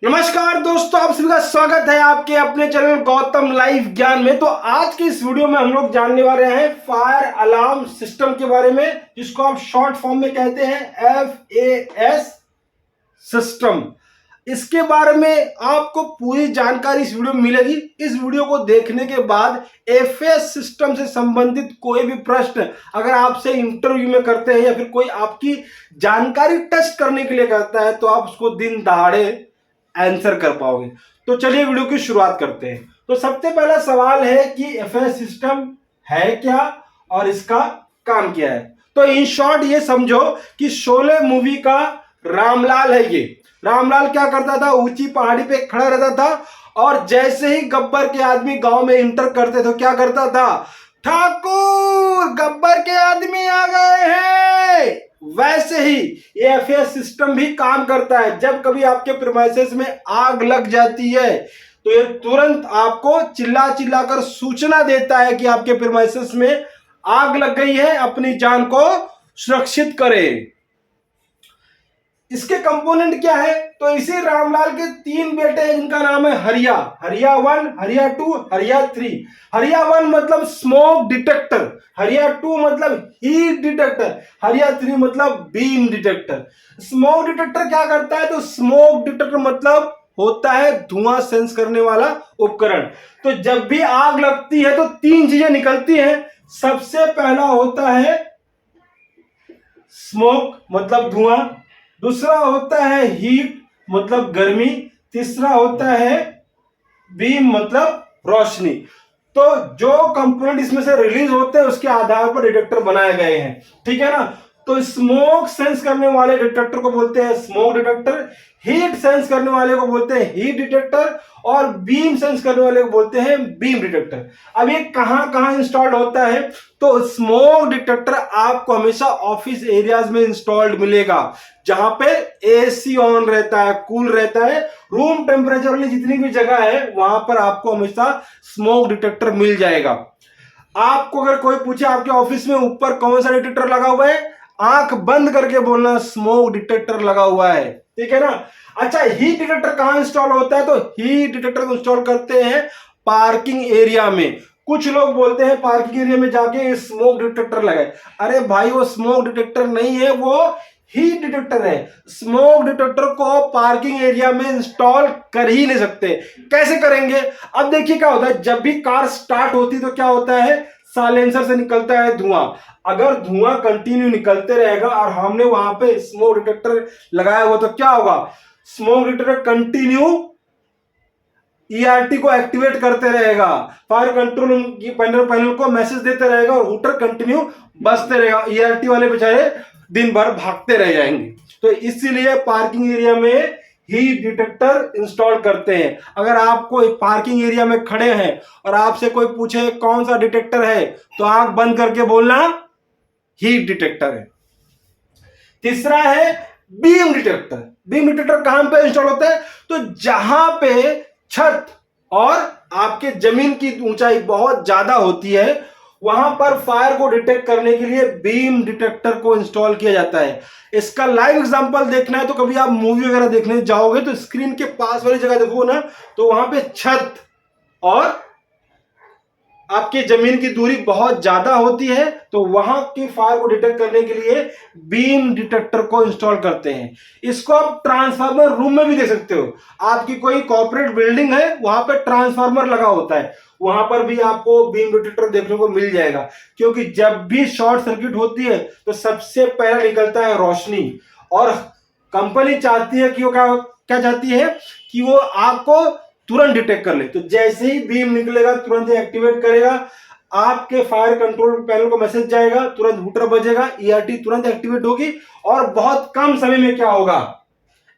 नमस्कार दोस्तों, आप सभी का स्वागत है आपके अपने चैनल गौतम लाइव ज्ञान में। तो आज की इस वीडियो में हम लोग जानने वाले हैं फायर अलार्म सिस्टम के बारे में, जिसको आप शॉर्ट फॉर्म में कहते हैं FAS सिस्टम। इसके बारे में आपको पूरी जानकारी इस वीडियो में मिलेगी। इस वीडियो को देखने के बाद FAS सिस्टम से संबंधित कोई भी प्रश्न अगर आपसे इंटरव्यू में करते हैं या फिर कोई आपकी जानकारी टेस्ट करने के लिए करता है तो आप उसको दिन दहाड़े आंसर कर पाओगे। तो चलिए वीडियो की शुरुआत करते हैं। तो सबसे पहला सवाल है कि FAS सिस्टम है क्या और इसका काम क्या है। तो इन शॉर्ट ये समझो कि शोले मूवी का रामलाल है। ये रामलाल क्या करता था, ऊंची पहाड़ी पे खड़ा रहता था और जैसे ही गब्बर के आदमी गांव में इंटर करते तो क्या करता था, ठाकुर गब्बर के आदमी आ गए हैं। वैसे ही ये FAS सिस्टम भी काम करता है। जब कभी आपके प्रीमाइसेस में आग लग जाती है तो ये तुरंत आपको चिल्ला चिल्ला कर सूचना देता है कि आपके प्रीमाइसेस में आग लग गई है, अपनी जान को सुरक्षित करें। इसके कंपोनेंट क्या है, तो इसी रामलाल के 3 बेटे हैं जिनका नाम है हरिया 1, हरिया 2, हरिया 3। हरिया 1 मतलब स्मोक डिटेक्टर, हरिया 2 मतलब हीट डिटेक्टर, हरिया 3 मतलब बीम डिटेक्टर। स्मोक डिटेक्टर क्या करता है, तो स्मोक डिटेक्टर मतलब होता है धुआं सेंस करने वाला उपकरण। तो जब भी आग लगती है तो 3 चीजें निकलती हैं। सबसे पहला होता है स्मोक मतलब धुआं, दूसरा होता है हीट मतलब गर्मी, तीसरा होता है बीम मतलब रोशनी। तो जो कंपोनेंट इसमें से रिलीज होते हैं उसके आधार पर डिटेक्टर बनाए गए हैं, ठीक है ना। तो स्मोक सेंस करने वाले डिटेक्टर को बोलते हैं स्मोक डिटेक्टर, हीट सेंस करने वाले को बोलते हैं हीट डिटेक्टर और बीम सेंस करने वाले को बोलते हैं बीम डिटेक्टर। अब ये कहां कहां इंस्टॉल्ड होता है, तो स्मोक डिटेक्टर आपको हमेशा ऑफिस एरियाज में इंस्टॉल्ड मिलेगा जहां पे AC ऑन रहता है, कूल रहता है। रूम टेम्परेचर वाली जितनी भी जगह है वहां पर आपको हमेशा स्मोक डिटेक्टर मिल जाएगा। आपको अगर कोई पूछे आपके ऑफिस में ऊपर कौन सा डिटेक्टर लगा हुआ है, आंख बंद करके बोलना स्मोक डिटेक्टर लगा हुआ है, ठीक है ना। अच्छा, हीट डिटेक्टर कहां इंस्टॉल होता है, तो हीट डिटेक्टर को इंस्टॉल करते हैं पार्किंग एरिया में। कुछ लोग बोलते हैं पार्किंग एरिया में जाके स्मोक डिटेक्टर लगाए। अरे भाई, वो स्मोक डिटेक्टर नहीं है, वो हीट डिटेक्टर है। स्मोक डिटेक्टर को पार्किंग एरिया में इंस्टॉल कर ही नहीं सकते। कैसे करेंगे, अब देखिए क्या होता है, जब भी कार स्टार्ट होती तो क्या होता है, साइलेंसर से निकलता है धुआं। अगर धुआं कंटिन्यू निकलते रहेगा और हमने वहां पे स्मोक डिटेक्टर लगाया हुआ तो क्या होगा, स्मोक डिटेक्टर कंटिन्यू ERT को एक्टिवेट करते रहेगा, फायर कंट्रोल पैनल को मैसेज देते रहेगा और हूटर कंटिन्यू बजते रहेगा। ERT वाले बेचारे दिन भर भागते रह जाएंगे। तो इसीलिए पार्किंग एरिया में हीट डिटेक्टर इंस्टॉल करते हैं। अगर आप कोई पार्किंग एरिया में खड़े हैं और आपसे कोई पूछे कौन सा डिटेक्टर है तो आंख बंद करके बोलना हीट डिटेक्टर है। तीसरा है बीम डिटेक्टर। बीम डिटेक्टर कहां पे इंस्टॉल होता है, तो जहां पे छत और आपके जमीन की ऊंचाई बहुत ज्यादा होती है वहां पर फायर को डिटेक्ट करने के लिए बीम डिटेक्टर को इंस्टॉल किया जाता है। इसका लाइव एग्जांपल देखना है तो कभी आप मूवी वगैरह देखने जाओगे तो स्क्रीन के पास वाली जगह देखो ना, तो वहां पे छत और आपकी जमीन की दूरी बहुत ज्यादा होती है, तो वहां की फायर को डिटेक्ट करने के लिए बीम डिटेक्टर को इंस्टॉल करते हैं। इसको आप ट्रांसफार्मर रूम में भी देख सकते हो। आपकी कोई कॉर्पोरेट बिल्डिंग है, वहां पर ट्रांसफार्मर लगा होता है, वहां पर भी आपको बीम डिटेक्टर देखने को मिल जाएगा। क्योंकि जब भी शॉर्ट सर्किट होती है तो सबसे पहले निकलता है रोशनी, और कंपनी चाहती है कि वो क्या चाहती है कि वो आग को तुरंत डिटेक्ट कर ले। तो जैसे ही बीम निकलेगा तुरंत एक्टिवेट करेगा, आपके फायर कंट्रोल पैनल को मैसेज जाएगा, तुरंत हूटर बजेगा, ERT तुरंत एक्टिवेट होगी और बहुत कम समय में क्या होगा,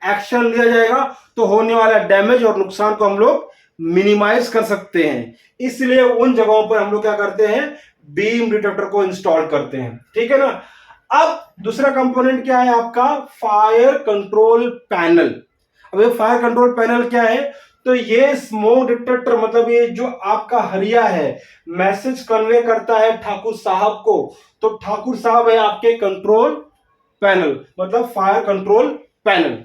एक्शन लिया जाएगा। तो होने वाला डैमेज और नुकसान को हम लोग मिनिमाइज कर सकते हैं। इसलिए उन जगहों पर हम लोग क्या करते हैं, बीम डिटेक्टर को इंस्टॉल करते हैं, ठीक है ना। अब दूसरा कंपोनेंट क्या है आपका, फायर कंट्रोल पैनल। अब ये फायर कंट्रोल पैनल क्या है, तो ये स्मोक डिटेक्टर मतलब ये जो आपका हरिया है मैसेज कन्वे करता है ठाकुर साहब को। तो ठाकुर साहब है आपके कंट्रोल पैनल, मतलब फायर कंट्रोल पैनल।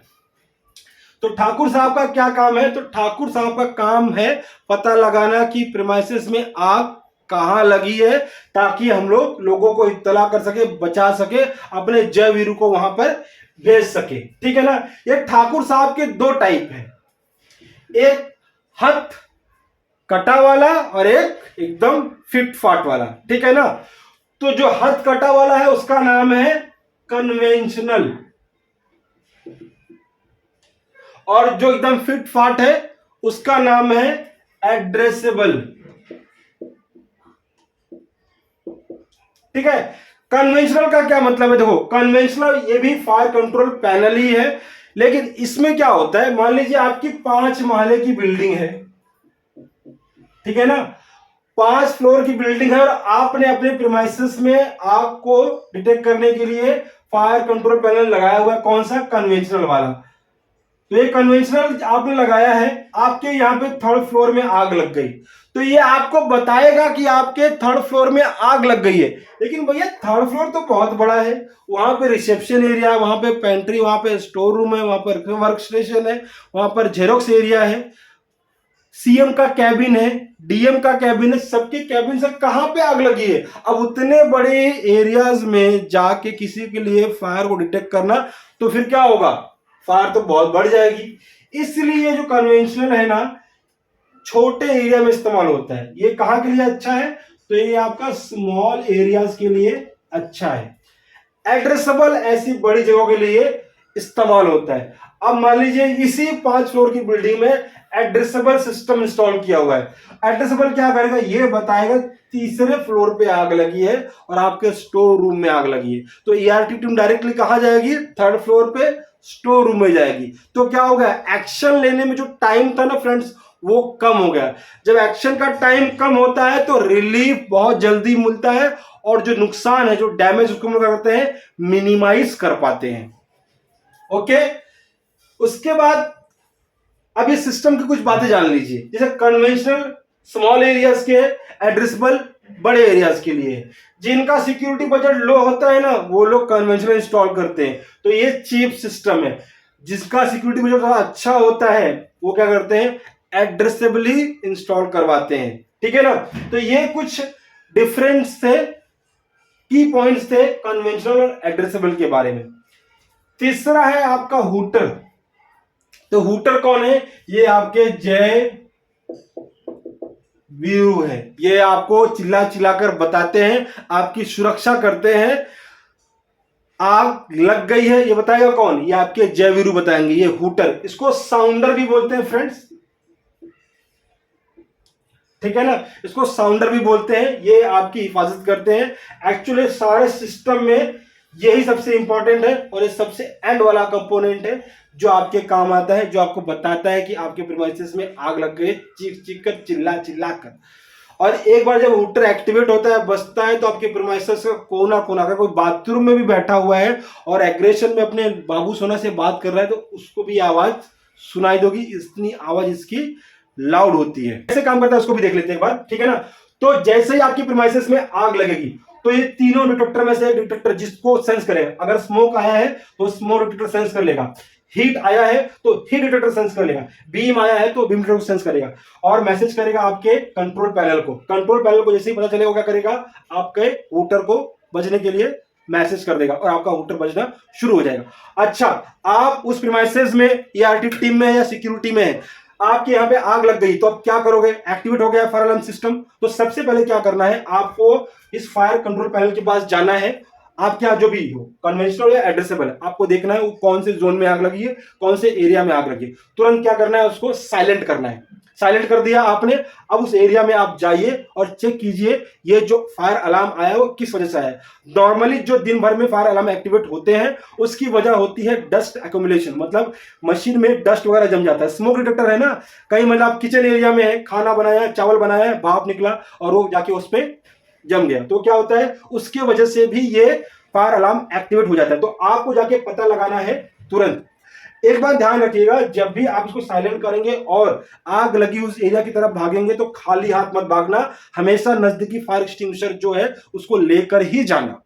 तो ठाकुर साहब का क्या काम है? तो ठाकुर साहब का काम है पता लगाना कि प्रीमाइसेस में आग कहां लगी है, ताकि हम लोगों को इत्तला कर सके, बचा सके, अपने जय वीरू को वहां पर भेज सके। ठीक है ना। ये ठाकुर साहब के दो टाइप है, एक हथ कटा वाला और एक एकदम फिट फाट वाला। ठीक है ना। तो जो हथ कटा वाला है उसका नाम है कन्वेंशनल, और जो एकदम फिट फाट है उसका नाम है एड्रेसेबल। ठीक है। कन्वेंशनल का क्या मतलब है? देखो, कन्वेंशनल ये भी फायर कंट्रोल पैनल ही है, लेकिन इसमें क्या होता है, मान लीजिए आपकी 5 महले की बिल्डिंग है। ठीक है ना। 5 फ्लोर की बिल्डिंग है और आपने अपने प्रीमाइसेस में आग को डिटेक्ट करने के लिए फायर कंट्रोल पैनल लगाया हुआ है। कौन सा? कन्वेंशनल वाला। तो ये कन्वेंशनल आपने लगाया है, आपके यहाँ पे 3rd फ्लोर में आग लग गई, तो ये आपको बताएगा कि आपके 3rd फ्लोर में आग लग गई है। लेकिन भैया 3rd फ्लोर तो बहुत बड़ा है, वहां पे रिसेप्शन एरिया है, वहां पे पेंट्री, वहां पे स्टोर रूम है, वहां पर वर्क स्टेशन है, वहां पर जेरोक्स एरिया है, सीएम का कैबिन है, डीएम का कैबिन है, सबके कैबिन से कहां पे आग लगी है? अब उतने बड़े एरियाज में जाके किसी के लिए फायर को डिटेक्ट करना, तो फिर क्या होगा? फायर तो बहुत बढ़ जाएगी। इसलिए जो कन्वेंशनल है ना, छोटे एरिया में इस्तेमाल होता है। ये कहां के लिए अच्छा है? तो ये आपका स्मॉल एरियाज के लिए अच्छा है। एड्रेसेबल ऐसी बड़ी जगहों के लिए इस्तेमाल होता है। अब मान लीजिए इसी 5 फ्लोर की बिल्डिंग में एड्रेसेबल सिस्टम इंस्टॉल किया हुआ है। एड्रेसेबल क्या करेगा? ये बताएगा 3रे फ्लोर पे आग लगी है और आपके स्टोर रूम में आग लगी है, तो ईआरटी टीम डायरेक्टली कहां जाएगी? 3rd फ्लोर पे स्टोर रूम में जाएगी। तो क्या होगा? एक्शन लेने में जो टाइम था ना फ्रेंड्स, वो कम हो गया। जब एक्शन का टाइम कम होता है तो रिलीफ बहुत जल्दी मिलता है, और जो नुकसान है, जो डैमेज, उसको हम लोग करते हैं मिनिमाइज कर पाते हैं। ओके। उसके बाद अब इस सिस्टम की कुछ बातें जान लीजिए। जैसे कन्वेंशनल स्मॉल एरियाज के, एड्रेसेबल बड़े एरियाज के लिए। जिनका सिक्योरिटी बजट लो होता है ना, वो लोग कन्वेंशनल इंस्टॉल करते हैं, तो ये चीप सिस्टम है। जिसका सिक्योरिटी बजट थोड़ा अच्छा होता है वो क्या करते हैं? एड्रेसेबली इंस्टॉल करवाते हैं। ठीक है ना। तो ये कुछ डिफरेंस थे, की पॉइंट्स थे कन्वेंशनल और एड्रेसेबल के बारे में। तीसरा है आपका हुटर। तो हुटर कौन है? ये आपके जय वीरू है। ये आपको चिल्ला चिल्लाकर बताते हैं, आपकी सुरक्षा करते हैं। आग लग गई है, ये बताएगा कौन? ये आपके जय वीरू बताएंगे, ये हुटर। इसको साउंडर भी बोलते हैं फ्रेंड्स। ठीक है ना। इसको साउंडर भी बोलते हैं। ये आपकी हिफाजत करते हैं। एक्चुअली सारे सिस्टम में यही सबसे इंपॉर्टेंट है, और ये सबसे एंड वाला कंपोनेंट है जो आपके काम आता है, जो आपको बताता है कि आपके प्रीमाइसेस में आग लग गई, चीख चीख कर, चिल्ला चिल्ला कर। और एक बार जब हुटर एक्टिवेट होता है, बजता है, तो आपके प्रीमाइसेस का कोना कोना, अगर कोई बाथरूम में भी बैठा हुआ है और एग्रेशन में अपने बाबू सोना से बात कर रहा है, तो उसको भी आवाज सुनाई दोगी। इतनी आवाज इसकी लाउड होती है। कैसे काम करता है उसको भी देख लेते हैं एक बार। ठीक है ना। तो जैसे ही आपकी प्रीमाइसेस में आग लगेगी, तो ये तीनों डिटेक्टर में से एक डिटेक्टर जिसको सेंस करेगा, अगर स्मोक आया है तो स्मोक डिटेक्टर सेंस कर लेगा, हीट आया है तो हीट डिटेक्टर सेंस कर लेगा, बीम आया है तो बीम डिटेक्टर सेंस करेगा, और मैसेज करेगा आपके कंट्रोल पैनल को। कंट्रोल पैनल को जैसे ही पता चलेगा, क्या करेगा? आपके हुटर को बजने के लिए मैसेज कर देगा और आपका हुटर बजना शुरू हो जाएगा। अच्छा, आप उस प्रीमाइसेस में ईआरटी टीम में या सिक्योरिटी में है, आपके यहाँ पे आग लग गई, तो आप क्या करोगे? एक्टिवेट हो गया फायर अलार्म सिस्टम। तो सबसे पहले क्या करना है? आपको इस फायर कंट्रोल पैनल के पास जाना है। आपके यहाँ जो भी हो, कन्वेंशनल या एड्रेसेबल, आपको देखना है वो कौन से जोन में आग लगी है, कौन से एरिया में आग लगी है। तुरंत क्या करना है? उसको साइलेंट करना है। साइलेंट कर दिया आपने। अब उस एरिया में आप जाइए और चेक कीजिए ये जो फायर अलार्म आया है वो किस वजह से आया है। नॉर्मली जो दिन भर में फायर अलार्म एक्टिवेट होते हैं उसकी वजह होती है डस्ट एक्यूमुलेशन, मतलब मशीन में डस्ट वगैरह जम जाता है। स्मोक डिटेक्टर है ना, कहीं मतलब आप किचन एरिया में है, खाना बनाया, चावल बनाया, भाप निकला और वो जाके उस पर जम गया, तो क्या होता है? उसकी वजह से भी ये फायर अलार्म एक्टिवेट हो जाता है। तो आपको जाके पता लगाना है तुरंत। एक बात ध्यान रखिएगा, जब भी आप इसको साइलेंट करेंगे और आग लगी उस एरिया की तरफ भागेंगे तो खाली हाथ मत भागना, हमेशा नजदीकी फायर एक्सटिंग्विशर जो है उसको लेकर ही जाना।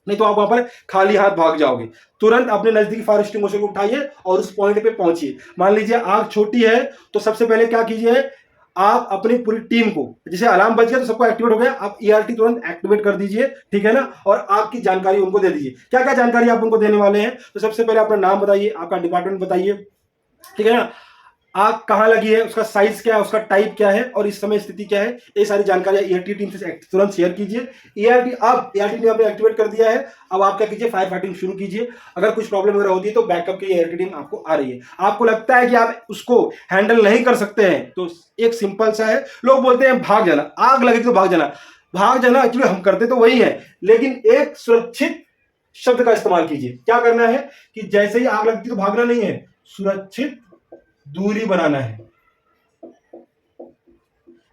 नहीं तो आप वहां पर खाली हाथ भाग जाओगे। तुरंत अपने नजदीकी फायर एक्सटिंग्विशर को उठाइए और उस पॉइंट पे पहुंचिए। मान लीजिए आग छोटी है तो सबसे पहले क्या कीजिए, आप अपनी पूरी टीम को, जैसे अलार्म बज गया तो सबको एक्टिवेट हो गया, आप ईआरटी तुरंत एक्टिवेट कर दीजिए, ठीक है ना। और आपकी जानकारी उनको दे दीजिए। क्या क्या जानकारी आप उनको देने वाले हैं, तो सबसे पहले अपना नाम बताइए, आपका डिपार्टमेंट बताइए, ठीक है ना, आग कहां लगी है, उसका साइज क्या है, उसका टाइप क्या है और इस समय स्थिति क्या है, ये सारी जानकारी ईआरटी टीम से तुरंत शेयर कीजिए। ईआरटी ने आपने एक्टिवेट कर दिया है, अब आप क्या कीजिए, फायर फाइटिंग शुरू कीजिए। अगर कुछ प्रॉब्लम वगैरह होती है तो बैकअप के लिए ईआरटी टीम आपको आ रही है। आपको लगता है कि आप उसको हैंडल नहीं कर सकते हैं तो एक सिंपल सा है, लोग बोलते हैं भाग जाना, आग लगी तो भाग जाना। भाग जाना एक्चुअली हम करते तो वही है, लेकिन एक सुरक्षित शब्द का इस्तेमाल कीजिए। क्या करना है कि जैसे ही आग लगती तो भागना नहीं है, सुरक्षित दूरी बनाना है,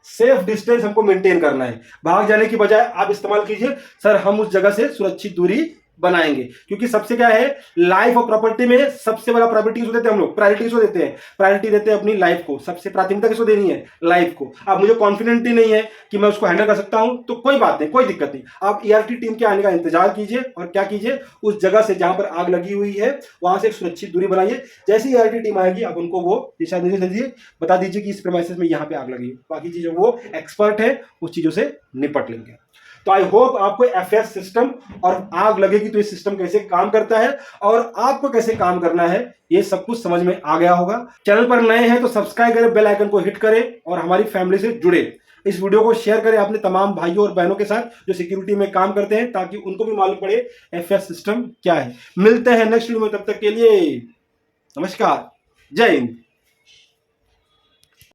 सेफ डिस्टेंस हमको मेंटेन करना है। भाग जाने की बजाय आप इस्तेमाल कीजिए, सर हम उस जगह से सुरक्षित दूरी बनाएंगे। क्योंकि सबसे क्या है, लाइफ और प्रॉपर्टी में सबसे बड़ा प्रायोरिटी किसको देते हैं हम लोग, प्रायोरिटी किसको देते हैं, प्रायोरिटी देते हैं अपनी लाइफ को। सबसे प्राथमिकता किसको देनी है, लाइफ को। अब मुझे कॉन्फिडेंट ही नहीं है कि मैं उसको हैंडल कर सकता हूं तो कोई बात नहीं, कोई दिक्कत नहीं, आप ईआरटी टीम के आने का इंतजार कीजिए और क्या कीजिए, उस जगह से जहां पर आग लगी हुई है वहां से एक सुरक्षित दूरी बनाइए। जैसे ही ईआरटी टीम आएगी आप उनको वो दिशा निर्देश दीजिए, बता दीजिए कि इस प्रेमाइसेस में यहाँ पे आग लगी है। बाकी चीजों वो एक्सपर्ट है, उस चीजों से निपट लेंगे। तो आई होप आपको एफएस सिस्टम और आग लगेगी तो ये सिस्टम कैसे काम करता है और आपको कैसे काम करना है ये सब कुछ समझ में आ गया होगा। चैनल पर नए हैं तो सब्सक्राइब करें, बेल आइकन को हिट करें और हमारी फैमिली से जुड़े। इस वीडियो को शेयर करें अपने तमाम भाइयों और बहनों के साथ जो सिक्योरिटी में काम करते हैं, ताकि उनको भी मालूम पड़े एफएस सिस्टम क्या है। मिलते हैं नेक्स्ट वीडियो में, तब तक के लिए नमस्कार, जय हिंद।